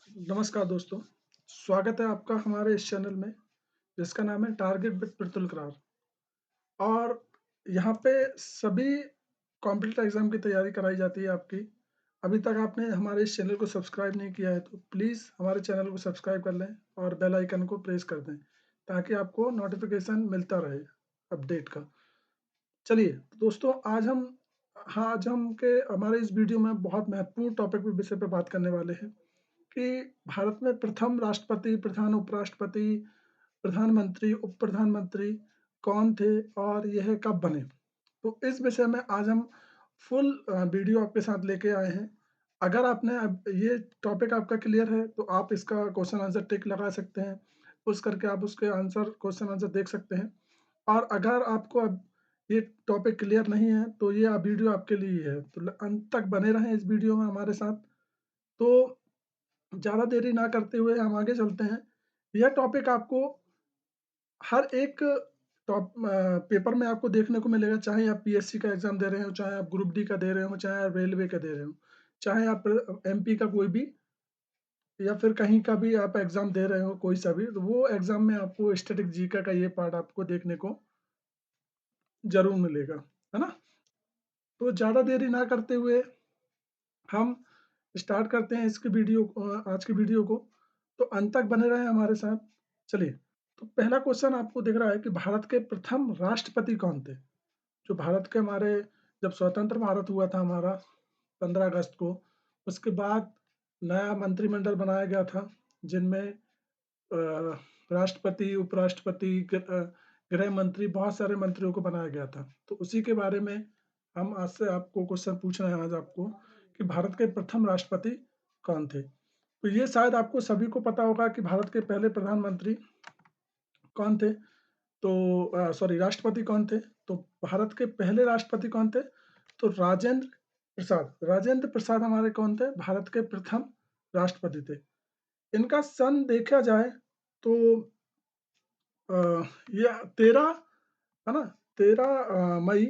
नमस्कार दोस्तों, स्वागत है आपका हमारे इस चैनल में जिसका नाम है टारगेट विद प्रतुल करार। और यहाँ पे सभी कॉम्पिटिटिव एग्जाम की तैयारी कराई जाती है आपकी। अभी तक आपने हमारे इस चैनल को सब्सक्राइब नहीं किया है तो प्लीज़ हमारे चैनल को सब्सक्राइब कर लें और बेल आइकन को प्रेस कर दें ताकि आपको नोटिफिकेशन मिलता रहे अपडेट का। चलिए दोस्तों, आज हम के हमारे इस वीडियो में बहुत महत्वपूर्ण टॉपिक विषय पे बात करने वाले हैं कि भारत में प्रथम राष्ट्रपति, प्रधान उपराष्ट्रपति, प्रधानमंत्री, उप प्रधानमंत्री कौन थे और यह कब बने। तो इस विषय में आज हम फुल वीडियो आपके साथ लेके आए हैं। अगर आपने अब ये टॉपिक आपका क्लियर है तो आप इसका क्वेश्चन आंसर टिक लगा सकते हैं, पुश करके आप उसके आंसर क्वेश्चन आंसर देख सकते हैं। और अगर आपको अब ये टॉपिक क्लियर नहीं है तो ये वीडियो आपके लिए ही है, तो अंत तक बने रहें इस वीडियो में हमारे साथ। तो ज़्यादा देरी ना करते हुए हम आगे चलते हैं। यह टॉपिक आपको हर एक पेपर में आपको देखने को मिलेगा, चाहे आप पीएससी का एग्ज़ाम दे रहे हो, चाहे आप ग्रुप डी का दे रहे हो, चाहे आप रेलवे का दे रहे हो, चाहे आप एमपी का कोई भी या फिर कहीं का भी आप एग्ज़ाम दे रहे हो कोई सा भी, तो वो एग्ज़ाम में आपको स्टैटिक जीके का ये पार्ट आपको देखने को ज़रूर मिलेगा, है ना? तो ज़्यादा देरी ना करते हुए हम स्टार्ट करते हैं आज की वीडियो को। तो अंत तक बने रहें हमारे साथ। चलिए, तो पहला क्वेश्चन आपको दिख रहा है कि भारत के प्रथम राष्ट्रपति कौन थे? जो भारत के हमारे जब स्वतंत्र भारत हुआ था हमारा 15 अगस्त को, उसके बाद नया मंत्रिमंडल बनाया गया था जिनमें राष्ट्रपति, उपराष्ट्रपति, गृह मंत्री, बहुत सारे मंत्रियों को बनाया गया था। तो उसी के बारे में हम आज से आपको क्वेश्चन पूछ रहे हैं आज आपको कि भारत के प्रथम राष्ट्रपति कौन थे? तो ये शायद आपको सभी को पता होगा कि भारत के पहले प्रधानमंत्री कौन थे? तो सॉरी, राष्ट्रपति कौन थे? तो भारत के पहले राष्ट्रपति कौन थे? तो राजेंद्र प्रसाद। राजेंद्र प्रसाद हमारे कौन थे? भारत के प्रथम राष्ट्रपति थे। इनका सन देखा जाए तो अ, ये 13 है ना? 13 मई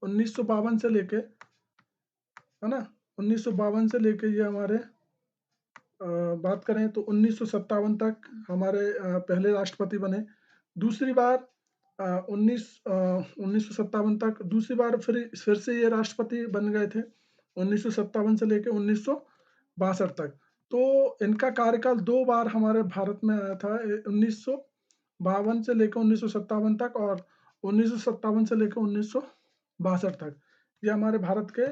1952 से लेके, है ना? 1952 से लेके ये हमारे बात करें तो 1957 तक हमारे पहले राष्ट्रपति बने। दूसरी बार 1957 तक दूसरी बार फिर से ये राष्ट्रपति बन गए थे 1957 से लेके 1962 तक। तो इनका कार्यकाल 2 बार हमारे भारत में आया था, 1952 से लेकर 1957 तक और 1957 से लेकर 1962 तक ये हमारे भारत के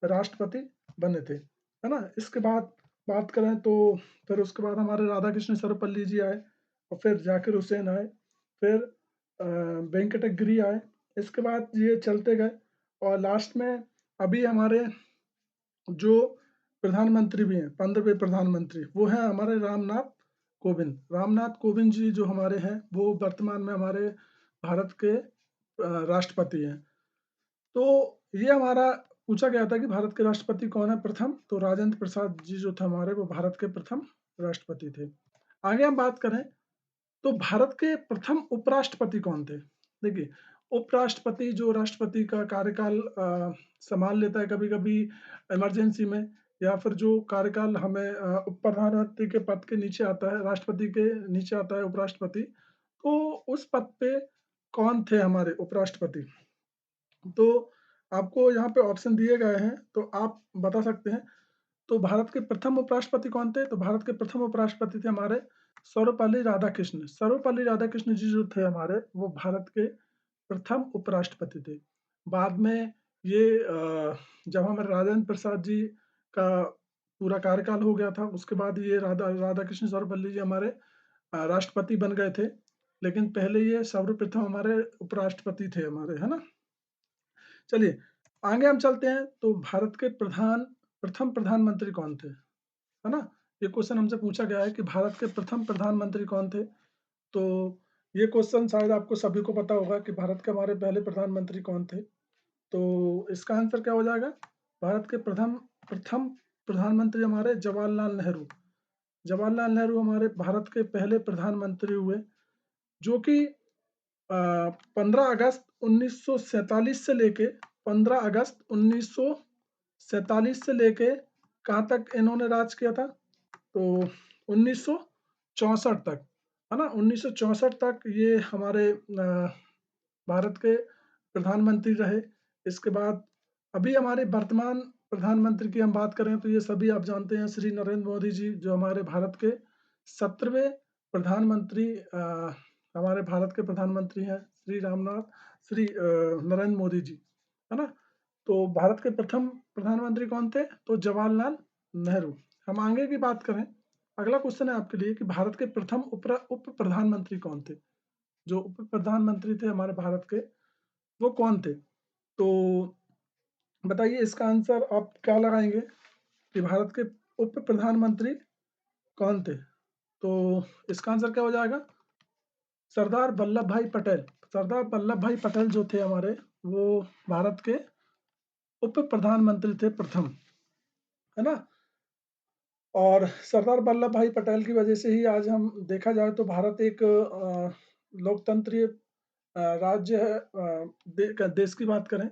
राष्ट्रपति बने थे, है ना? इसके बाद बात करें तो फिर उसके बाद हमारे राधा कृष्ण सर्वपल्ली जी आए और फिर जाकिर हुसैन आए, फिर वेंकट गिरी आए। इसके बाद ये चलते गए और लास्ट में अभी हमारे जो प्रधानमंत्री भी हैं, 15वें प्रधानमंत्री, वो हैं हमारे रामनाथ कोविंद। रामनाथ कोविंद जी जो हमारे हैं, वो वर्तमान में हमारे भारत के राष्ट्रपति हैं। तो ये हमारा पूछा गया था कि भारत के राष्ट्रपति कौन है प्रथम, तो राजेंद्र प्रसाद जी जो थे हमारे, वो भारत के प्रथम राष्ट्रपति थे। आगे हम बात करें तो भारत के प्रथम उपराष्ट्रपति कौन थे? देखिए, उपराष्ट्रपति जो राष्ट्रपति का कार्यकाल संभाल लेता है कभी-कभी इमरजेंसी में, या फिर जो कार्यकाल हमें उप प्रधानमंत्री के पद के नीचे आता है, राष्ट्रपति के नीचे आता है उपराष्ट्रपति, तो उस पद पे कौन थे हमारे उपराष्ट्रपति? तो आपको यहाँ पे ऑप्शन दिए गए हैं, तो आप बता सकते हैं। तो भारत के प्रथम उपराष्ट्रपति कौन थे? तो भारत के प्रथम उपराष्ट्रपति थे हमारे सर्वपल्ली राधाकृष्ण। सर्वपल्ली राधाकृष्ण जी जो थे हमारे, वो भारत के प्रथम उपराष्ट्रपति थे। बाद में ये जब हमारे राजेंद्र प्रसाद जी का पूरा कार्यकाल हो गया था, उसके बाद ये राधाकृष्ण सर्वपल्ली जी हमारे राष्ट्रपति बन गए थे। लेकिन पहले ये सर्वप्रथम हमारे उपराष्ट्रपति थे हमारे, है ना? चलिए, आगे हम चलते हैं। तो भारत के प्रथम प्रधानमंत्री कौन थे? है ना? ये क्वेश्चन हमसे पूछा गया है कि भारत के प्रथम प्रधानमंत्री कौन थे? तो ये क्वेश्चन शायद आपको सभी को पता होगा कि भारत के हमारे पहले प्रधानमंत्री कौन थे? तो इसका आंसर क्या हो जाएगा? भारत के प्रथम प्रथम प्रधानमंत्री हमारे जवाहरलाल नेहरू। जवाहरलाल नेहरू हमारे भारत के पहले प्रधानमंत्री हुए, जो कि 15 अगस्त 1947 से लेके 15 अगस्त 1947 47 से लेके कहाँ तक इन्होंने राज किया था? तो 1964 तक, है ना? 1964 तक ये हमारे भारत के प्रधानमंत्री रहे। इसके बाद अभी हमारे वर्तमान प्रधानमंत्री की हम बात करें तो ये सभी आप जानते हैं, श्री नरेंद्र मोदी जी, जो हमारे भारत के 17वें प्रधानमंत्री हमारे भारत के प्रधानमंत्री हैं, श्री नरेंद्र मोदी जी, है ना? तो भारत के प्रथम प्रधानमंत्री कौन थे? तो जवाहरलाल नेहरू। हम आगे की बात करें, अगला क्वेश्चन है आपके लिए कि भारत के प्रथम उप प्रधानमंत्री कौन थे? जो उप प्रधानमंत्री थे हमारे भारत के, वो कौन थे? तो बताइए इसका आंसर आप क्या लगाएंगे कि भारत के उप प्रधानमंत्री कौन थे? तो इसका आंसर क्या हो जाएगा? सरदार वल्लभ भाई पटेल। सरदार वल्लभ भाई पटेल जो थे हमारे, वो भारत के उप प्रधानमंत्री थे प्रथम, है ना? और सरदार वल्लभ भाई पटेल की वजह से ही आज हम देखा जाए तो भारत एक लोकतंत्रीय राज्य है। देश की बात करें,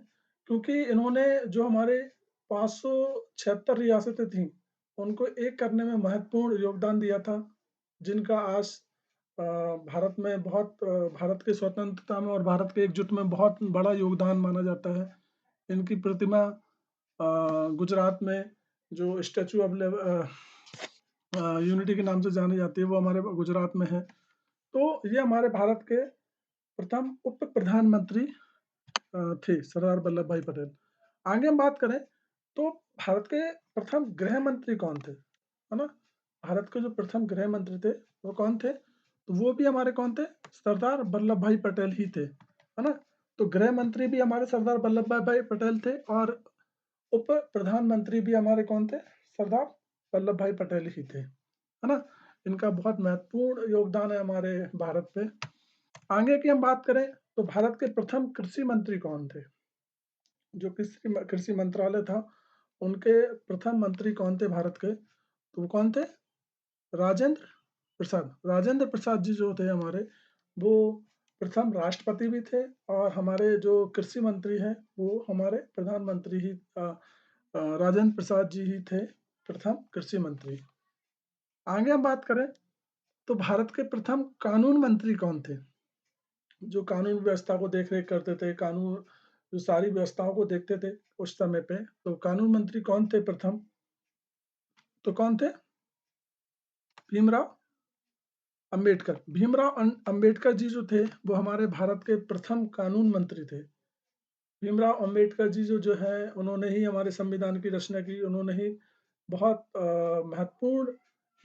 क्योंकि इन्होंने जो हमारे 576 रियासतें थीं, उनको एक करने में महत्वपूर्ण योगदान दिया था, जिनका आज भारत में भारत की स्वतंत्रता में और भारत के एकजुट में बहुत बड़ा योगदान माना जाता है। इनकी प्रतिमा गुजरात में जो स्टैचू ऑफ यूनिटी के नाम से जानी जाती है, वो हमारे गुजरात में है। तो ये हमारे भारत के प्रथम उप प्रधानमंत्री थे, सरदार वल्लभ भाई पटेल। आगे हम बात करें तो भारत के प्रथम गृह मंत्री कौन थे, है ना? भारत के जो प्रथम गृह मंत्री थे वो कौन थे? तो वो भी हमारे कौन थे? सरदार वल्लभ भाई पटेल ही थे, है ना? तो गृह मंत्री भी हमारे सरदार वल्लभ भाई पटेल थे और उप प्रधानमंत्री भी हमारे कौन थे? सरदार वल्लभ भाई पटेल ही थे, है ना? इनका बहुत महत्वपूर्ण योगदान है हमारे भारत पे। आगे की हम बात करें तो भारत के प्रथम कृषि मंत्री कौन थे? जो कृषि मंत्रालय था, उनके प्रथम मंत्री कौन थे भारत के? तो वो कौन थे? राजेंद्र प्रसाद। राजेंद्र प्रसाद जी जो थे हमारे, वो प्रथम राष्ट्रपति भी थे और हमारे जो कृषि मंत्री हैं वो हमारे प्रधानमंत्री ही राजेंद्र प्रसाद जी ही थे प्रथम कृषि मंत्री। आगे हम बात करें तो भारत के प्रथम कानून मंत्री कौन थे? जो कानून व्यवस्था को देख रेख करते थे, कानून जो सारी व्यवस्थाओं को देखते थे उस समय पे, तो कानून मंत्री कौन थे प्रथम? तो कौन थे? भीमराव अंबेडकर। भीमराव अंबेडकर जी जो थे वो हमारे भारत के प्रथम कानून मंत्री थे। भीमराव अंबेडकर जी जो है, उन्होंने ही हमारे संविधान की रचना की। उन्होंने ही बहुत महत्वपूर्ण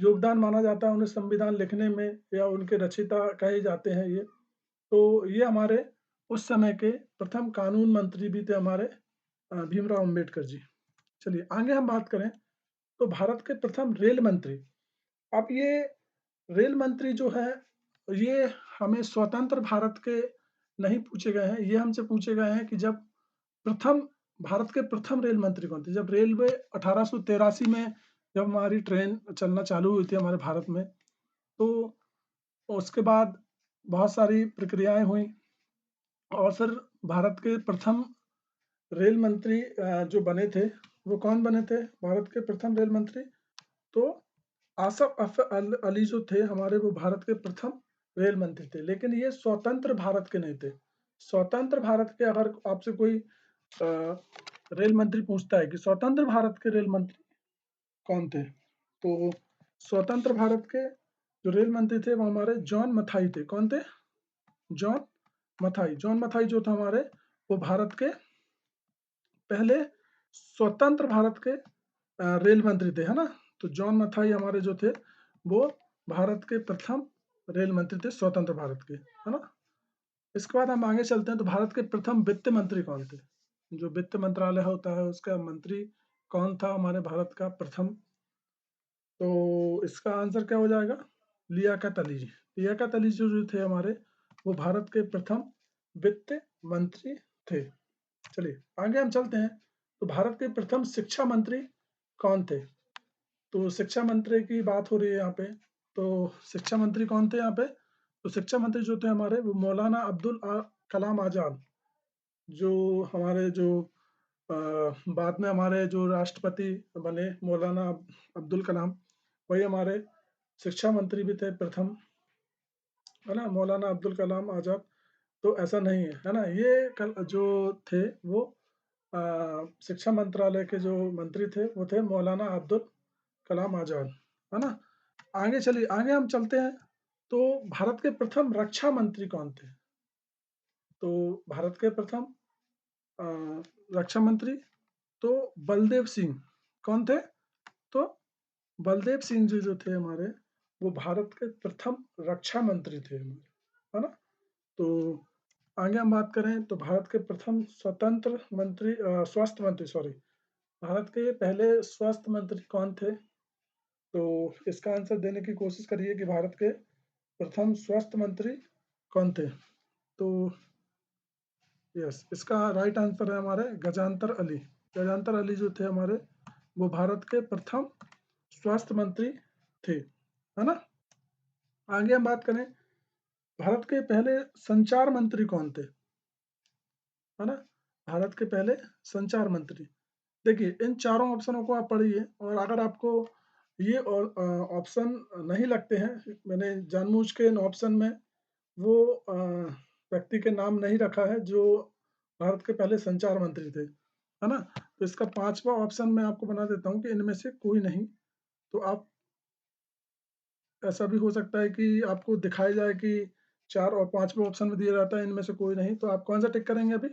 योगदान माना जाता है उन्हें संविधान लिखने में, या उनके रचयिता कहे जाते हैं ये। तो ये हमारे उस समय के प्रथम कानून मंत्री भी थे हमारे भीमराव अंबेडकर जी। चलिए आगे हम बात करें तो भारत के प्रथम रेल मंत्री। अब ये रेल मंत्री जो है, ये हमें स्वतंत्र भारत के नहीं पूछे गए हैं, ये हमसे पूछे गए हैं कि जब प्रथम भारत के प्रथम रेल मंत्री कौन थे? जब रेलवे 1883 में जब हमारी ट्रेन चलना चालू हुई थी हमारे भारत में, तो उसके बाद बहुत सारी प्रक्रियाएं हुई और फिर भारत के प्रथम रेल मंत्री जो बने थे, वो कौन बने थे भारत के प्रथम रेल मंत्री? तो आसफ अली जो थे हमारे, वो भारत के प्रथम रेल मंत्री थे, लेकिन ये स्वतंत्र भारत के नहीं थे। स्वतंत्र भारत के अगर आपसे कोई रेल मंत्री पूछता है कि स्वतंत्र भारत के रेल मंत्री कौन थे, तो स्वतंत्र भारत के जो रेल मंत्री थे वो हमारे जॉन मथाई थे। कौन थे? जॉन मथाई। जॉन मथाई जो था हमारे, वो भारत के पहले स्वतंत्र भारत के रेल मंत्री थे, है ना? तो जॉन मथाई हमारे जो थे, वो भारत के प्रथम रेल मंत्री थे स्वतंत्र भारत के, है ना? इसके बाद हम आगे चलते हैं तो भारत के प्रथम वित्त मंत्री कौन थे? जो वित्त मंत्रालय होता है उसका मंत्री कौन था हमारे भारत का प्रथम? तो इसका आंसर क्या हो जाएगा? लियाकत अली जी। लियाकत अली जो थे हमारे, वो भारत के प्रथम वित्त मंत्री थे। चलिए आगे हम चलते हैं तो भारत के प्रथम शिक्षा मंत्री कौन थे? तो शिक्षा मंत्री की बात हो रही है यहाँ पे, तो शिक्षा मंत्री कौन थे यहाँ पे? तो शिक्षा मंत्री जो थे हमारे, वो मौलाना अब्दुल कलाम आजाद, जो हमारे जो बाद में हमारे जो राष्ट्रपति बने मौलाना अब्दुल कलाम, वही हमारे शिक्षा मंत्री भी थे प्रथम, है ना, मौलाना अब्दुल कलाम आज़ाद। तो ऐसा नहीं है, है ना, ये जो थे वो शिक्षा मंत्रालय के जो मंत्री थे वो थे मौलाना अब्दुल कलाम आज़ाद, है ना। आगे चलिए, आगे हम चलते हैं। तो भारत के प्रथम रक्षा मंत्री कौन थे? तो भारत के प्रथम अ, रक्षा मंत्री तो बलदेव सिंह। कौन थे? तो बलदेव सिंह जी जो थे हमारे, वो भारत के प्रथम रक्षा मंत्री थे हमारे, है ना। तो आगे हम बात करें तो भारत के प्रथम स्वतंत्र मंत्री स्वास्थ्य मंत्री, सॉरी, भारत के पहले स्वास्थ्य मंत्री कौन थे? तो इसका आंसर देने की कोशिश करिए कि भारत के प्रथम स्वास्थ्य मंत्री कौन थे? तो यस, इसका राइट आंसर है हमारे गजानतर अली। गजानतर अली जो थे हमारे, वो भारत के प्रथम स्वास्थ्य मंत्री थे, है ना। आगे हम बात करें, भारत के पहले संचार मंत्री कौन थे? है ना, भारत के पहले संचार मंत्री। देखिए, इन चारों ऑप्शनों को आप पढ़िए, और अगर आपको ये ऑप्शन नहीं लगते हैं, मैंने जानबूझ के इन ऑप्शन में वो व्यक्ति के नाम नहीं रखा है जो भारत के पहले संचार मंत्री थे, है ना। तो इसका पांचवा ऑप्शन मैं आपको बना देता हूँ कि इनमें से कोई नहीं। तो आप, ऐसा भी हो सकता है कि आपको दिखाया जाए कि 4 और 5वें ऑप्शन में दिया जाता है इनमें से कोई नहीं, तो आप कौन-सा टिक करेंगे अभी?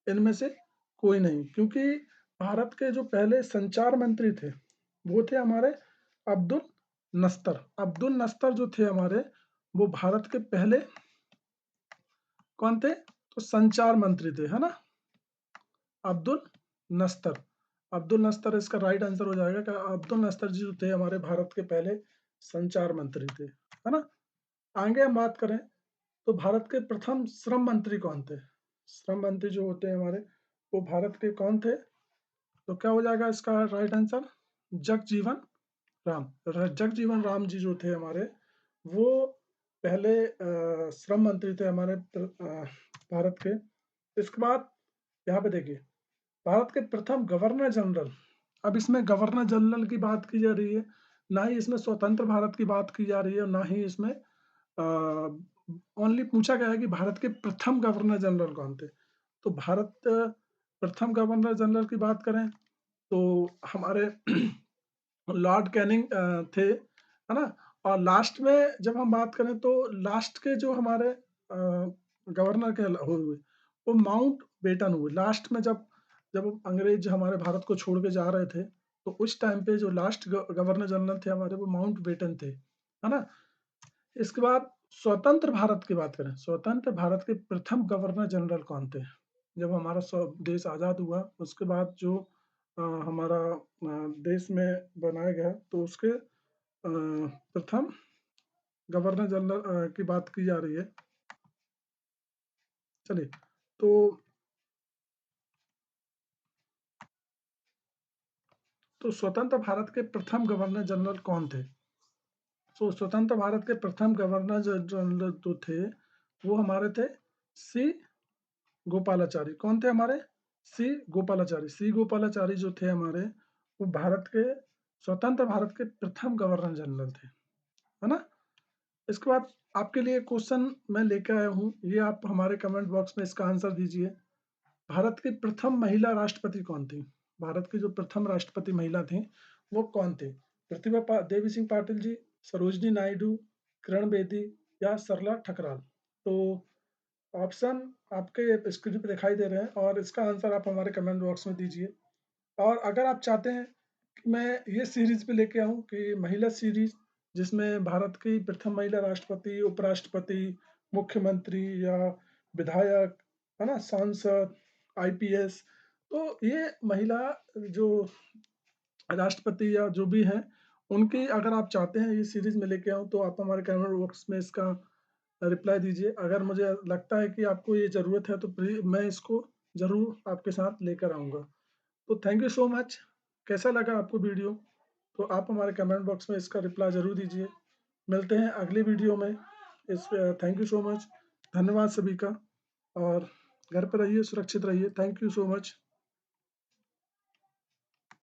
इनमें से कोई नहीं, क्योंकि भारत के जो पहले संचार मंत्री थे, वो थे हमारे अब्दुल नस्तर। अब्दुल नस्तर जो थे हमारे, वो भारत के पहले कौन थे? तो संचार मंत्री थे, है ना? अब्दुल नस्तर। अब्दुल नस्तर इसका राइट आंसर हो जाएगा कि अब्दुल नस्तर जी जो थे हमारे भारत के पहले संचार मंत्री थे, है ना? आगे हम बात करें तो भारत के प्रथम श्रम मंत्री कौन थे? श्रम मंत्री जो होते हैं हमारे, वो भारत के कौन थे? तो क्या हो जाएगा इसका राइट आंसर? जगजीवन राम। जगजीवन राम जी जो थे हमारे, वो पहले श्रम मंत्री थे हमारे भारत के। इसके बाद यहाँ पे देखिए, भारत के प्रथम गवर्नर जनरल। अब इसमें गवर्नर जनरल की बात की जा रही है, ना ही इसमें स्वतंत्र भारत की बात की जा रही है, और ना ही इसमें ओनली पूछा गया है कि भारत के प्रथम गवर्नर जनरल कौन थे। तो भारत प्रथम गवर्नर जनरल की बात करें तो हमारे लॉर्ड कैनिंग थे, है ना। और लास्ट में जब हम बात करें तो लास्ट के जो हमारे गवर्नर के हुए, वो माउंट बेटन हुए लास्ट में, जब जब अंग्रेज हमारे भारत को छोड़ के जा रहे थे, तो उस टाइम पे जो लास्ट गवर्नर जनरल थे हमारे, वो माउंट बेटन थे, है ना। इसके बाद स्वतंत्र भारत की बात करें, स्वतंत्र भारत के प्रथम गवर्नर जनरल कौन थे? जब हमारा देश आज़ाद हुआ, उसके बाद जो हमारा देश में बनाया गया, तो उसके प्रथम गवर्नर जनरल की बात की जा रही है। चलिए, तो स्वतंत्र भारत के प्रथम गवर्नर जनरल कौन थे? तो स्वतंत्र भारत के प्रथम गवर्नर जनरल जो थे, वो हमारे थे सी गोपालाचारी। कौन थे हमारे? सी गोपालाचारी। सी गोपालाचारी जो थे हमारे, वो भारत के स्वतंत्र भारत के प्रथम गवर्नर जनरल थे, है ना। इसके बाद आपके लिए क्वेश्चन मैं लेकर आया हूँ, ये आप हमारे कमेंट बॉक्स में इसका आंसर दीजिए। भारत की प्रथम महिला राष्ट्रपति कौन थी? भारत की जो प्रथम राष्ट्रपति महिला थी, वो कौन थे? प्रतिभा देवी सिंह पाटिल जी, सरोजनी नायडू, किरण बेदी, या सरला ठकराल। तो ऑप्शन आपके स्क्रीन पे दिखाई दे रहे हैं, और इसका आंसर आप हमारे कमेंट बॉक्स में दीजिए। और अगर आप चाहते हैं कि मैं ये सीरीज पे लेके आऊँ कि महिला सीरीज, जिसमें भारत की प्रथम महिला राष्ट्रपति, उपराष्ट्रपति, मुख्यमंत्री या विधायक, है ना, सांसद, आईपीएस, तो ये महिला जो राष्ट्रपति या जो भी हैं, उनकी अगर आप चाहते हैं ये सीरीज में लेके आऊँ, तो आप हमारे कमेंट बॉक्स में इसका रिप्लाई दीजिए। अगर मुझे लगता है कि आपको ये ज़रूरत है, तो मैं इसको ज़रूर आपके साथ लेकर आऊँगा। तो थैंक यू सो मच। कैसा लगा आपको वीडियो? तो आप हमारे कमेंट बॉक्स में इसका रिप्लाई ज़रूर दीजिए। मिलते हैं अगली वीडियो में। Thank you so much. धन्यवाद सभी का, और घर पर रहिए, सुरक्षित रहिए। Thank you so much.